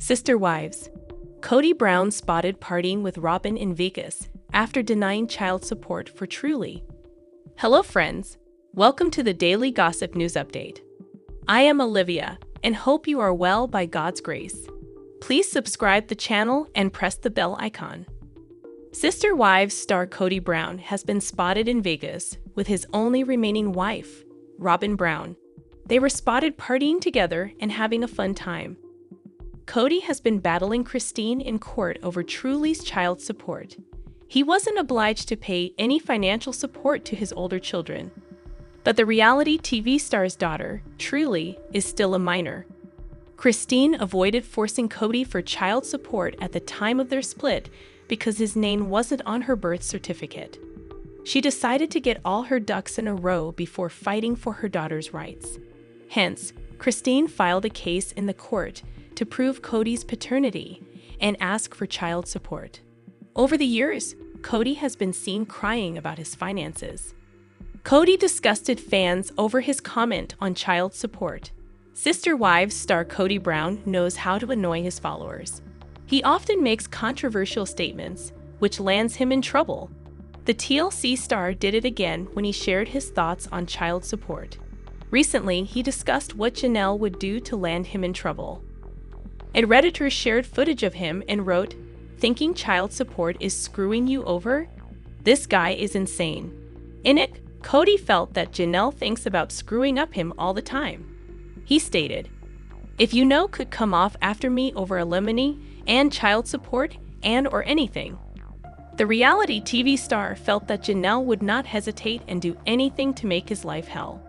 Sister wives. Kody Brown spotted partying with Robyn in Vegas after denying child support for Truly. Hello friends, welcome to the Daily Gossip News Update. I am Olivia and hope you are well by God's grace. Please subscribe the channel and press the bell icon. Sister Wives star Kody Brown has been spotted in Vegas with his only remaining wife, Robyn Brown. They were spotted partying together and having a fun time. Kody has been battling Christine in court over Truly's child support. He wasn't obliged to pay any financial support to his older children. But the reality TV star's daughter, Truly, is still a minor. Christine avoided forcing Kody for child support at the time of their split because his name wasn't on her birth certificate. She decided to get all her ducks in a row before fighting for her daughter's rights. Hence, Christine filed a case in the court to prove Kody's paternity and ask for child support. Over the years, Kody has been seen crying about his finances. Kody disgusted fans over his comment on child support. Sister Wives star Kody Brown knows how to annoy his followers. He often makes controversial statements, which lands him in trouble. The TLC star did it again when he shared his thoughts on child support. Recently, he discussed what Janelle would do to land him in trouble. A Redditor shared footage of him and wrote, "Thinking child support is screwing you over? This guy is insane." In it, Kody felt that Janelle thinks about screwing up him all the time. He stated, "If you know could come off after me over alimony and child support or anything." The reality TV star felt that Janelle would not hesitate and do anything to make his life hell.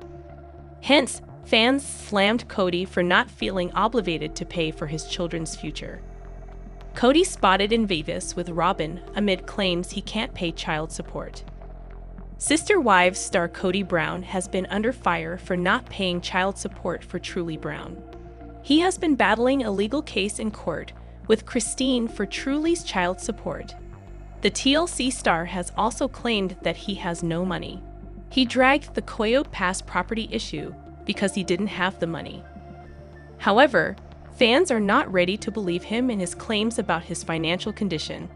Hence, fans slammed Kody for not feeling obligated to pay for his children's future. Kody spotted in Vegas with Robyn amid claims he can't pay child support. Sister Wives star Kody Brown has been under fire for not paying child support for Truly Brown. He has been battling a legal case in court with Christine for Truly's child support. The TLC star has also claimed that he has no money. He dragged the Coyote Pass property issue because he didn't have the money. However, fans are not ready to believe him in his claims about his financial condition.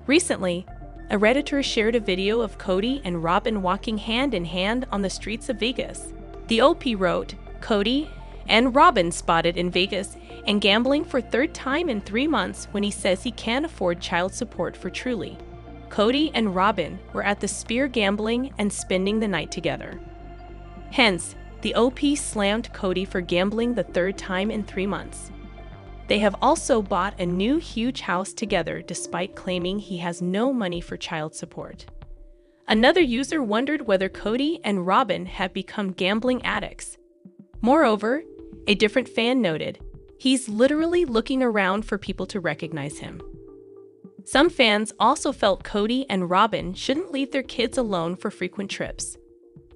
Recently, a Redditor shared a video of Kody and Robyn walking hand in hand on the streets of Vegas. The OP wrote, "Kody and Robyn spotted in Vegas and gambling for third time in 3 months when he says he can't afford child support for Truly. Kody and Robyn were at the Spear gambling and spending the night together." Hence, the OP slammed Kody for gambling the third time in 3 months. They have also bought a new huge house together despite claiming he has no money for child support. Another user wondered whether Kody and Robyn have become gambling addicts. Moreover, a different fan noted, "He's literally looking around for people to recognize him." Some fans also felt Kody and Robyn shouldn't leave their kids alone for frequent trips.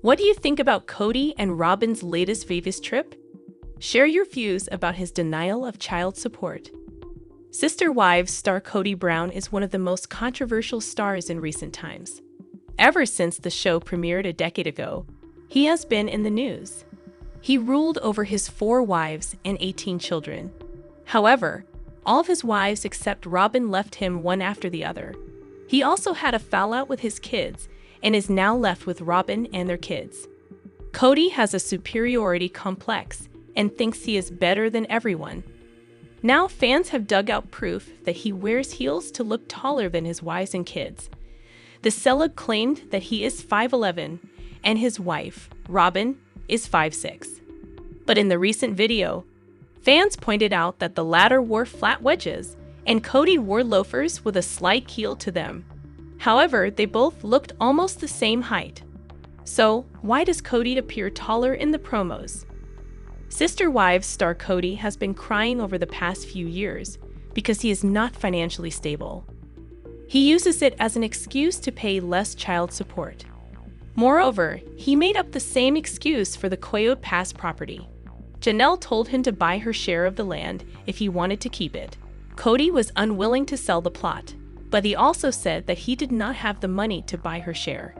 What do you think about Kody and Robyn's latest Vegas trip? Share your views about his denial of child support. Sister Wives star Kody Brown is one of the most controversial stars in recent times. Ever since the show premiered a decade ago, he has been in the news. He ruled over his 4 wives and 18 children. However, all of his wives except Robyn left him one after the other. He also had a fallout with his kids and is now left with Robyn and their kids. Kody has a superiority complex and thinks he is better than everyone. Now fans have dug out proof that he wears heels to look taller than his wives and kids. The celeb claimed that he is 5'11" and his wife, Robyn, is 5'6". But in the recent video, fans pointed out that the latter wore flat wedges and Kody wore loafers with a slight heel to them. However, they both looked almost the same height. So, why does Kody appear taller in the promos? Sister Wives star Kody has been crying over the past few years because he is not financially stable. He uses it as an excuse to pay less child support. Moreover, he made up the same excuse for the Coyote Pass property. Janelle told him to buy her share of the land if he wanted to keep it. Kody was unwilling to sell the plot, but he also said that he did not have the money to buy her share.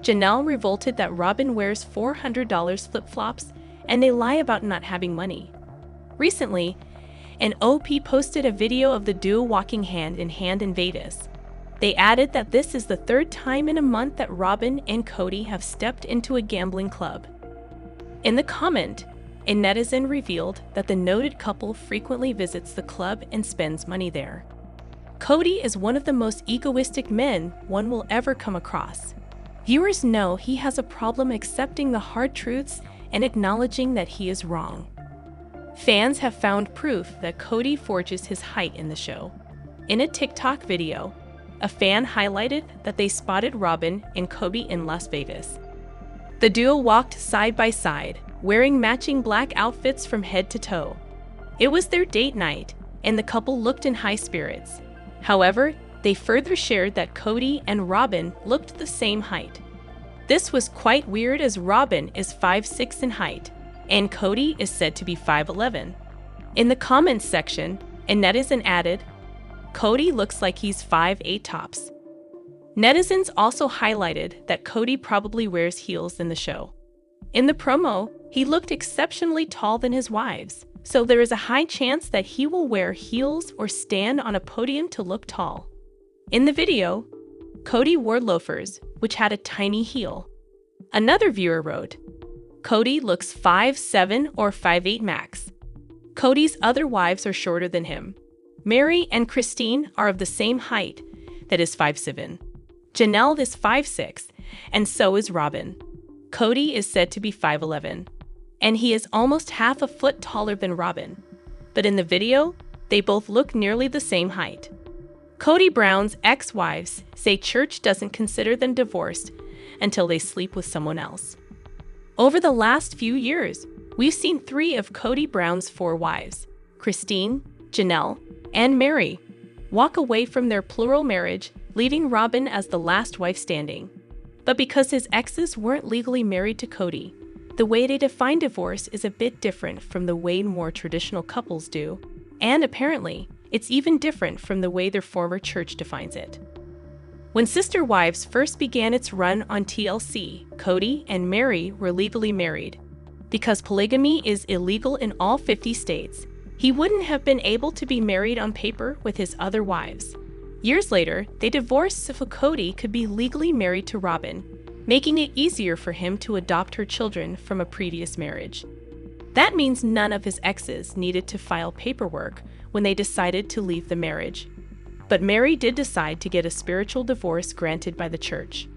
Janelle revolted that Robyn wears $400 flip-flops and they lie about not having money. Recently, and OP posted a video of the duo walking hand in hand in Vegas. They added that this is the third time in a month that Robyn and Kody have stepped into a gambling club. In the comment, a netizen revealed that the noted couple frequently visits the club and spends money there. Kody is one of the most egoistic men one will ever come across. Viewers know he has a problem accepting the hard truths and acknowledging that he is wrong. Fans have found proof that Kody forges his height in the show. In a TikTok video, a fan highlighted that they spotted Robyn and Kody in Las Vegas. The duo walked side by side, wearing matching black outfits from head to toe. It was their date night, and the couple looked in high spirits. However, they further shared that Kody and Robyn looked the same height. This was quite weird as Robyn is 5'6" in height, and Kody is said to be 5'11". In the comments section, a netizen added, "Kody looks like he's 5'8" tops." Netizens also highlighted that Kody probably wears heels in the show. In the promo, he looked exceptionally tall than his wives, so there is a high chance that he will wear heels or stand on a podium to look tall. In the video, Kody wore loafers, which had a tiny heel. Another viewer wrote, "Kody looks 5'7" or 5'8" max. Kody's other wives are shorter than him. Mary and Christine are of the same height, that is 5'7". Janelle is 5'6", and so is Robyn. Kody is said to be 5'11", and he is almost half a foot taller than Robyn. But in the video, they both look nearly the same height. Kody Brown's ex-wives say church doesn't consider them divorced until they sleep with someone else. Over the last few years, we've seen 3 of Kody Brown's 4 wives, Christine, Janelle, and Mary, walk away from their plural marriage, leaving Robyn as the last wife standing. But because his exes weren't legally married to Kody, the way they define divorce is a bit different from the way more traditional couples do, and apparently, it's even different from the way their former church defines it. When Sister Wives first began its run on TLC, Kody and Mary were legally married. Because polygamy is illegal in all 50 states, he wouldn't have been able to be married on paper with his other wives. Years later, they divorced so Kody could be legally married to Robyn, making it easier for him to adopt her children from a previous marriage. That means none of his exes needed to file paperwork when they decided to leave the marriage. But Mary did decide to get a spiritual divorce granted by the church.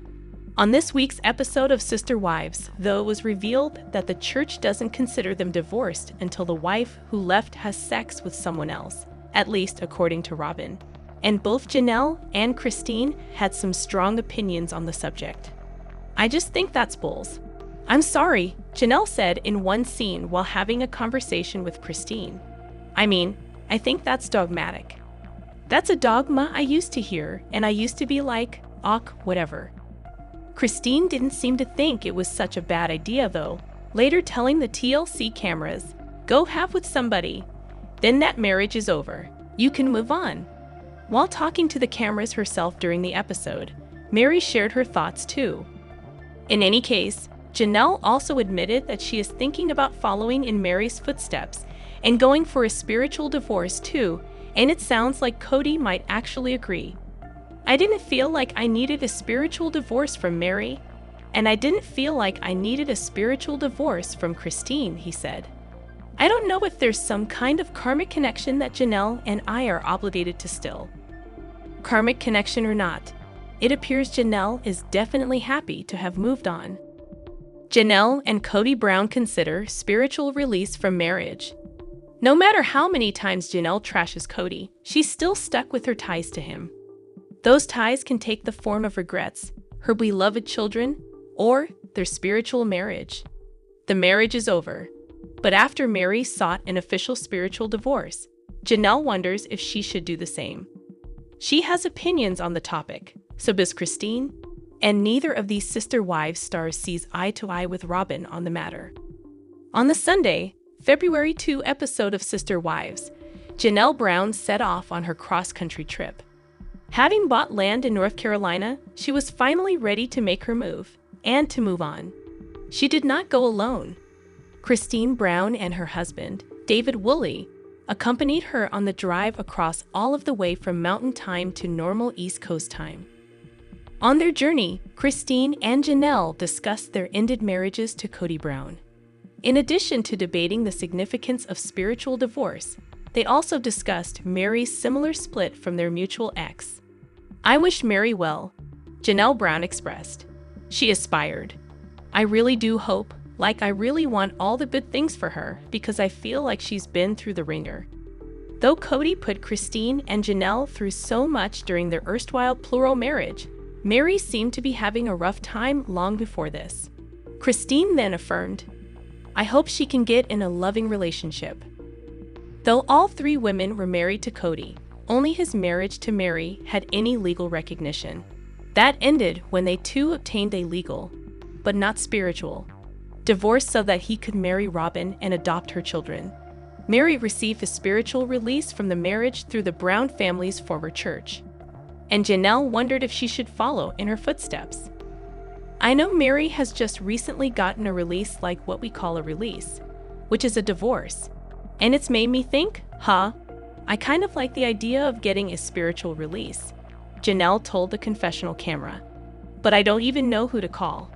On this week's episode of Sister Wives, though, it was revealed that the church doesn't consider them divorced until the wife who left has sex with someone else, at least according to Robyn. And both Janelle and Christine had some strong opinions on the subject. "I just think that's bulls. I'm sorry," Janelle said in one scene while having a conversation with Christine. I think that's dogmatic. That's a dogma I used to hear, and I used to be like, whatever." Christine didn't seem to think it was such a bad idea though, later telling the TLC cameras, "Go have with somebody. Then that marriage is over. You can move on." While talking to the cameras herself during the episode, Mary shared her thoughts too. In any case, Janelle also admitted that she is thinking about following in Mary's footsteps and going for a spiritual divorce too, and it sounds like Kody might actually agree. "I didn't feel like I needed a spiritual divorce from Mary, and I didn't feel like I needed a spiritual divorce from Christine," he said. "I don't know if there's some kind of karmic connection that Janelle and I are obligated to still. Karmic connection or not, it appears Janelle is definitely happy to have moved on." Janelle and Kody Brown consider spiritual release from marriage. No matter how many times Janelle trashes Kody, she's still stuck with her ties to him. Those ties can take the form of regrets, her beloved children, or their spiritual marriage. The marriage is over. But after Mary sought an official spiritual divorce, Janelle wonders if she should do the same. She has opinions on the topic, so does Christine, and neither of these Sister Wives stars sees eye to eye with Robyn on the matter. On the Sunday, February 2 episode of Sister Wives, Janelle Brown set off on her cross-country trip. Having bought land in North Carolina, she was finally ready to make her move, and to move on. She did not go alone. Christine Brown and her husband, David Woolley, accompanied her on the drive across all of the way from Mountain Time to normal East Coast time. On their journey, Christine and Janelle discussed their ended marriages to Kody Brown. In addition to debating the significance of spiritual divorce, they also discussed Mary's similar split from their mutual ex. "I wish Mary well," Janelle Brown expressed. She aspired. "I really do hope, I really want all the good things for her because I feel like she's been through the ringer." Though Kody put Christine and Janelle through so much during their erstwhile plural marriage, Mary seemed to be having a rough time long before this. Christine then affirmed, "I hope she can get in a loving relationship." Though all three women were married to Kody, only his marriage to Mary had any legal recognition. That ended when they too obtained a legal, but not spiritual, divorce so that he could marry Robyn and adopt her children. Mary received a spiritual release from the marriage through the Brown family's former church, and Janelle wondered if she should follow in her footsteps. I know Mary has just recently gotten a release like what we call a release, which is a divorce, and it's made me think, I kind of like the idea of getting a spiritual release, Janelle told the confessional camera, but I don't even know who to call.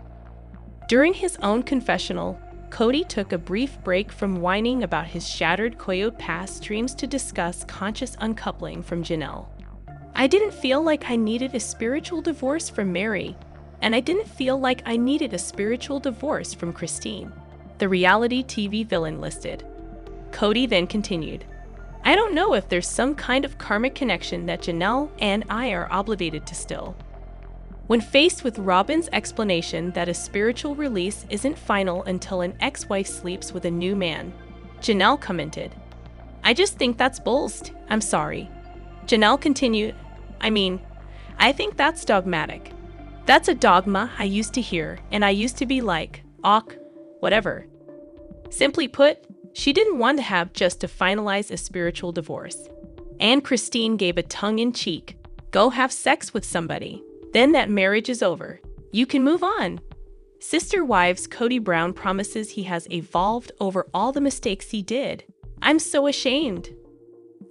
During his own confessional, Kody took a brief break from whining about his shattered Coyote Pass dreams to discuss conscious uncoupling from Janelle. "I didn't feel like I needed a spiritual divorce from Mary, and I didn't feel like I needed a spiritual divorce from Christine," the reality TV villain listed. Kody then continued, "I don't know if there's some kind of karmic connection that Janelle and I are obligated to still." When faced with Robyn's explanation that a spiritual release isn't final until an ex-wife sleeps with a new man, Janelle commented, "I just think that's bullst. I'm sorry." Janelle continued, I think that's dogmatic. That's a dogma I used to hear, and I used to be like, whatever." Simply put, she didn't want to have just to finalize a spiritual divorce. And Christine gave a tongue-in-cheek, "Go have sex with somebody. Then that marriage is over. You can move on." Sister Wives Kody Brown promises he has evolved over all the mistakes he did. "I'm so ashamed."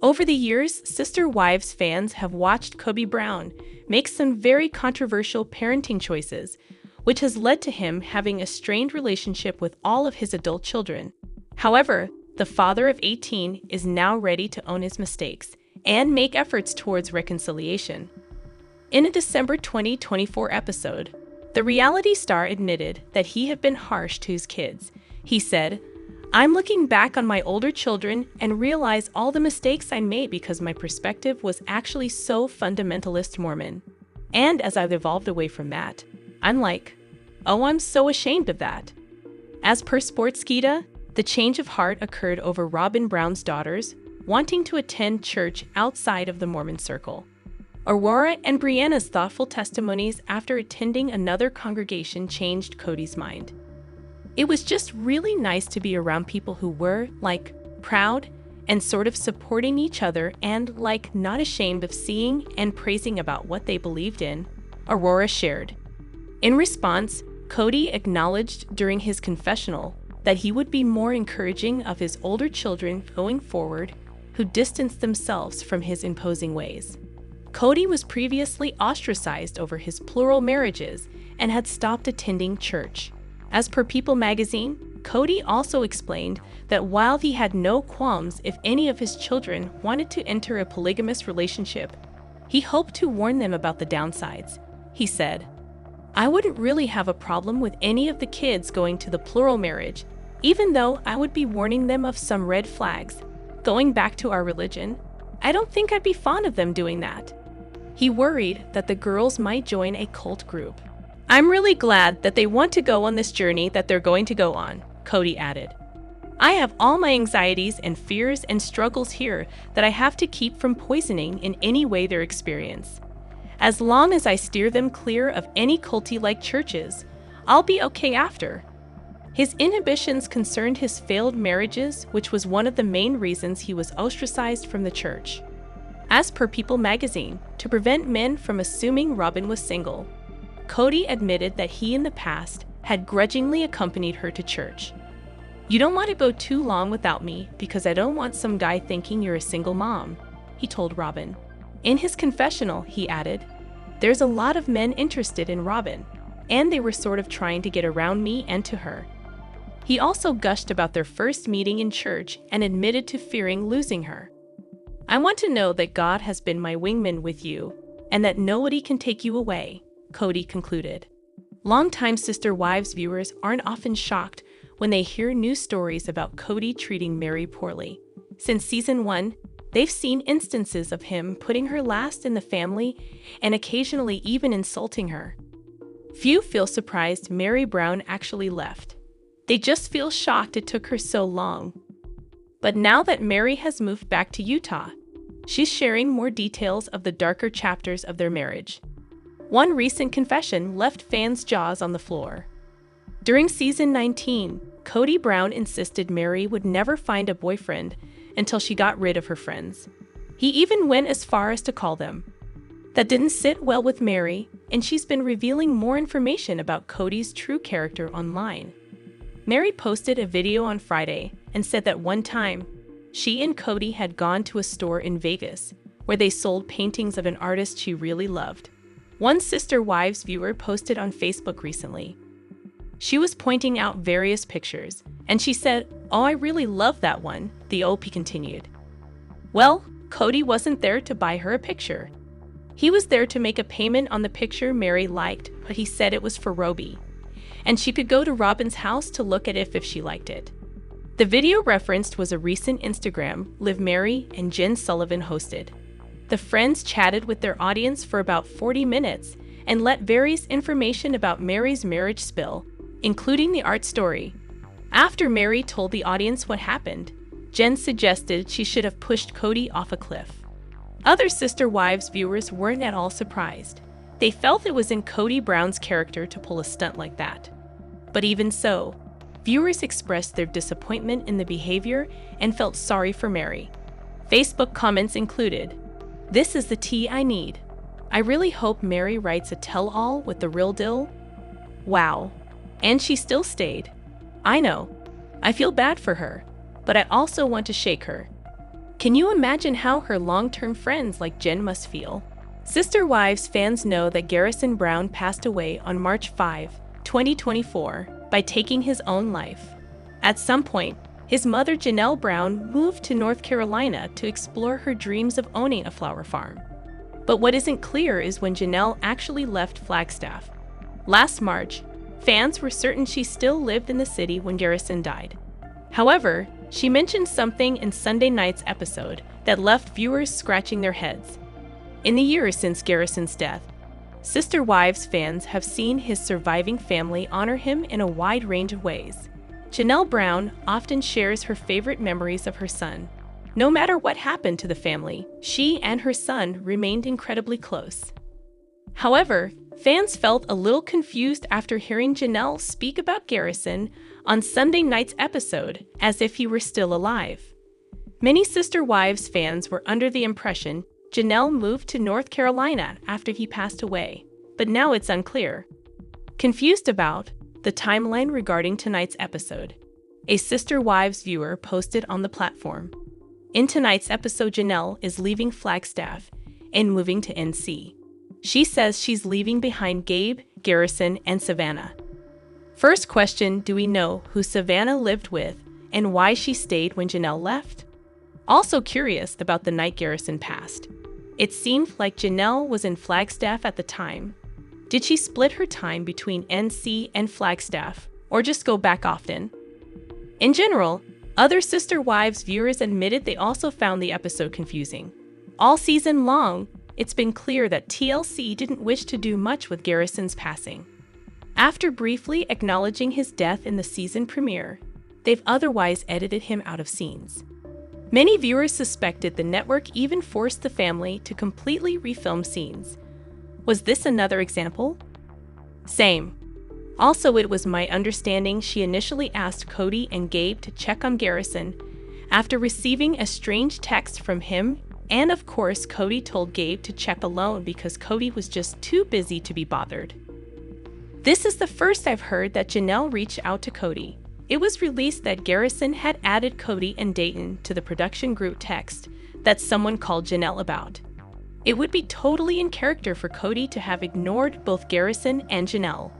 Over the years, Sister Wives fans have watched Kody Brown make some very controversial parenting choices, which has led to him having a strained relationship with all of his adult children. However, the father of 18 is now ready to own his mistakes and make efforts towards reconciliation. In a December 2024 episode, the reality star admitted that he had been harsh to his kids. He said, "I'm looking back on my older children and realize all the mistakes I made because my perspective was actually so fundamentalist Mormon. And as I've evolved away from that, I'm like, I'm so ashamed of that." As per Sportskeeda, the change of heart occurred over Robyn Brown's daughters wanting to attend church outside of the Mormon circle. Aurora and Brianna's thoughtful testimonies after attending another congregation changed Kody's mind. "It was just really nice to be around people who were, proud and sort of supporting each other and, not ashamed of seeing and praising about what they believed in," Aurora shared. In response, Kody acknowledged during his confessional that he would be more encouraging of his older children going forward who distanced themselves from his imposing ways. Kody was previously ostracized over his plural marriages and had stopped attending church. As per People magazine, Kody also explained that while he had no qualms if any of his children wanted to enter a polygamous relationship, he hoped to warn them about the downsides. He said, "I wouldn't really have a problem with any of the kids going to the plural marriage, even though I would be warning them of some red flags. Going back to our religion, I don't think I'd be fond of them doing that." He worried that the girls might join a cult group. "I'm really glad that they want to go on this journey that they're going to go on," Kody added. "I have all my anxieties and fears and struggles here that I have to keep from poisoning in any way their experience. As long as I steer them clear of any culty-like churches, I'll be okay after." His inhibitions concerned his failed marriages, which was one of the main reasons he was ostracized from the church. As per People magazine, to prevent men from assuming Robyn was single, Kody admitted that he in the past had grudgingly accompanied her to church. "You don't want to go too long without me because I don't want some guy thinking you're a single mom," he told Robyn. In his confessional, he added, "There's a lot of men interested in Robyn, and they were sort of trying to get around me and to her." He also gushed about their first meeting in church and admitted to fearing losing her. "I want to know that God has been my wingman with you, and that nobody can take you away," Kody concluded. Longtime Sister Wives viewers aren't often shocked when they hear news stories about Kody treating Meri poorly. Since season 1, they've seen instances of him putting her last in the family and occasionally even insulting her. Few feel surprised Meri Brown actually left. They just feel shocked it took her so long. But now that Meri has moved back to Utah, she's sharing more details of the darker chapters of their marriage. One recent confession left fans' jaws on the floor. During season 19, Kody Brown insisted Meri would never find a boyfriend until she got rid of her friends. He even went as far as to call them. That didn't sit well with Meri, and she's been revealing more information about Kody's true character online. Meri posted a video on Friday and said that one time, she and Kody had gone to a store in Vegas where they sold paintings of an artist she really loved. One Sister Wives viewer posted on Facebook recently. She was pointing out various pictures, and she said, "Oh, I really love that one," the OP continued. Well, Kody wasn't there to buy her a picture. He was there to make a payment on the picture Meri liked, but he said it was for Robyn, and she could go to Robyn's house to look at it if she liked it. The video referenced was a recent Instagram Live Meri and Jen Sullivan hosted. The friends chatted with their audience for about 40 minutes and let various information about Meri's marriage spill, including the art story. After Meri told the audience what happened, Jen suggested she should have pushed Kody off a cliff. Other Sister Wives viewers weren't at all surprised. They felt it was in Kody Brown's character to pull a stunt like that. But even so, viewers expressed their disappointment in the behavior and felt sorry for Meri. Facebook comments included, "This is the tea I need. I really hope Meri writes a tell-all with the real deal. Wow. And she still stayed. I know. I feel bad for her, but I also want to shake her. Can you imagine how her long-term friends like Jen must feel?" Sister Wives fans know that Garrison Brown passed away on March 5, 2024, by taking his own life. At some point, his mother Janelle Brown moved to North Carolina to explore her dreams of owning a flower farm. But what isn't clear is when Janelle actually left Flagstaff. Last March, fans were certain she still lived in the city when Garrison died. However, she mentioned something in Sunday night's episode that left viewers scratching their heads. In the years since Garrison's death, Sister Wives fans have seen his surviving family honor him in a wide range of ways. Janelle Brown often shares her favorite memories of her son. No matter what happened to the family, she and her son remained incredibly close. However, fans felt a little confused after hearing Janelle speak about Garrison on Sunday night's episode as if he were still alive. Many Sister Wives fans were under the impression Janelle moved to North Carolina after he passed away, but now it's unclear. Confused about the timeline regarding tonight's episode, a Sister Wives viewer posted on the platform. In tonight's episode, Janelle is leaving Flagstaff and moving to NC. She says she's leaving behind Gabe, Garrison, and Savannah. First question, do we know who Savannah lived with and why she stayed when Janelle left? Also curious about the night Garrison passed. It seemed like Janelle was in Flagstaff at the time. Did she split her time between NC and Flagstaff, or just go back often? In general, other Sister Wives viewers admitted they also found the episode confusing. All season long, it's been clear that TLC didn't wish to do much with Garrison's passing. After briefly acknowledging his death in the season premiere, they've otherwise edited him out of scenes. Many viewers suspected the network even forced the family to completely refilm scenes. Was this another example? Same. Also, it was my understanding she initially asked Kody and Gabe to check on Garrison after receiving a strange text from him, and of course Kody told Gabe to check alone because Kody was just too busy to be bothered. This is the first I've heard that Janelle reached out to Kody. it was released that Garrison had added Kody and Dayton to the production group text that someone called Janelle about. It would be totally in character for Kody to have ignored both Garrison and Janelle.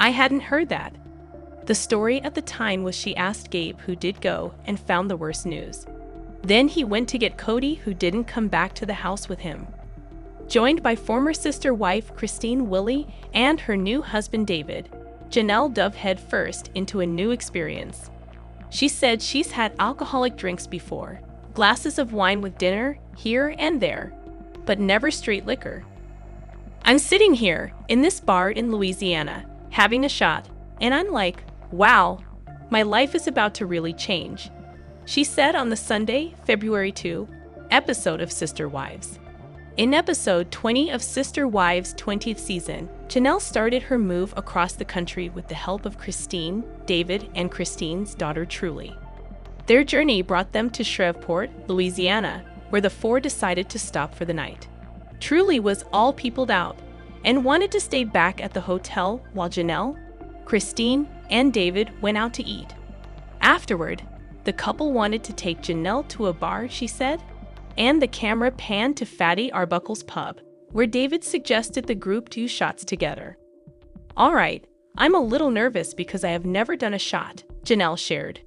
I hadn't heard that. The story at the time was she asked Gabe, who did go, and found the worst news. Then he went to get Kody, who didn't come back to the house with him. Joined by former sister-wife Christine Woolley and her new husband David, Janelle dove headfirst into a new experience. She said she's had alcoholic drinks before, glasses of wine with dinner here and there, but never straight liquor. "I'm sitting here in this bar in Louisiana, having a shot, and I'm like, wow, my life is about to really change," she said on the Sunday, February 2, episode of Sister Wives. In episode 20 of Sister Wives' 20th season, Janelle started her move across the country with the help of Christine, David, and Christine's daughter Truly. Their journey brought them to Shreveport, Louisiana, where the four decided to stop for the night. Truly was all peopled out and wanted to stay back at the hotel while Janelle, Christine, and David went out to eat. Afterward, the couple wanted to take Janelle to a bar, she said, and the camera panned to Fatty Arbuckle's pub, where David suggested the group do shots together. "All right, I'm a little nervous because I have never done a shot," Janelle shared.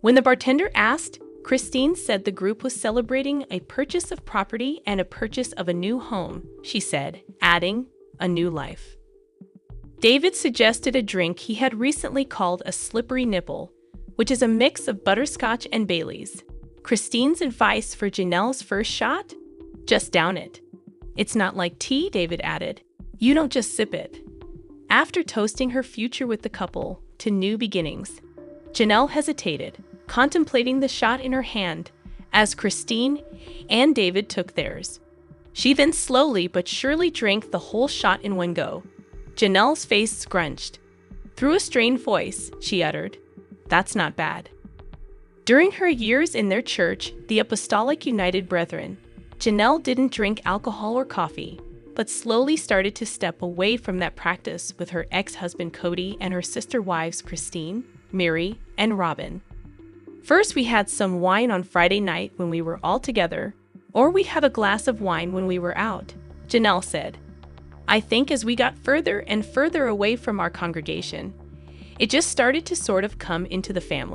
When the bartender asked, Christine said the group was celebrating a purchase of property and a purchase of a new home, she said, adding, "a new life." David suggested a drink he had recently called a slippery nipple, which is a mix of butterscotch and Baileys. Christine's advice for Janelle's first shot? Just down it. "It's not like tea," David added. "You don't just sip it." After toasting her future with the couple to new beginnings, Janelle hesitated, contemplating the shot in her hand as Christine and David took theirs. She then slowly but surely drank the whole shot in one go. Janelle's face scrunched. Through a strained voice, she uttered, "That's not bad." During her years in their church, the Apostolic United Brethren, Janelle didn't drink alcohol or coffee, but slowly started to step away from that practice with her ex-husband Kody and her sister wives Christine, Mary, and Robyn. "First we had some wine on Friday night when we were all together, or we had a glass of wine when we were out," Janelle said. "I think as we got further and further away from our congregation, it just started to sort of come into the family."